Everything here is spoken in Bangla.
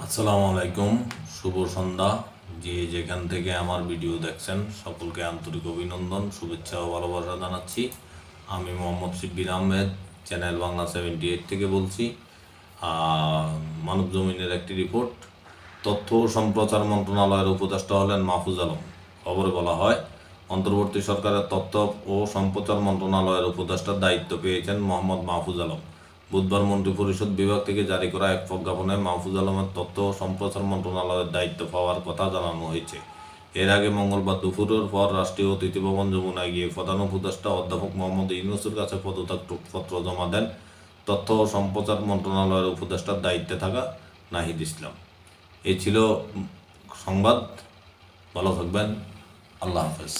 আসসালামু আলাইকুম, শুভ সন্ধ্যা। যে যেখান থেকে আমার ভিডিও দেখছেন সকলকে আন্তরিক অভিনন্দন, শুভেচ্ছা ও ভালোবাসা জানাচ্ছি। আমি মোহাম্মদ শিব্বির আহমেদ, চ্যানেল বাংলা 78 থেকে বলছি। মানব জমিনের একটি রিপোর্ট। তথ্য ও সম্প্রচার মন্ত্রণালয়ের উপদেষ্টা হলেন মাহফুজ আলম। খবরে বলা হয়, অন্তর্বর্তী সরকারের তথ্য ও সম্প্রচার মন্ত্রণালয়ের উপদেষ্টার দায়িত্ব পেয়েছেন মোহাম্মদ মাহফুজ আলম। বুধবার মন্ত্রিপরিষদ বিভাগ থেকে জারি করা এক প্রজ্ঞাপনে মাহফুজ আলমের তথ্য ও সম্প্রচার মন্ত্রণালয়ের দায়িত্ব পাওয়ার কথা জানানো হয়েছে। এর আগে মঙ্গলবার দুপুরের পর রাষ্ট্রীয় অতিথি ভবন যমুনায় গিয়ে প্রধান উপদেষ্টা অধ্যাপক মোহাম্মদ ইউনূসের কাছে পদত্যাগপত্র জমা দেন তথ্য ও সম্প্রচার মন্ত্রণালয়ের উপদেষ্টার দায়িত্বে থাকা নাহিদ ইসলাম। এই ছিল সংবাদ। ভালো থাকবেন। আল্লাহ হাফেজ।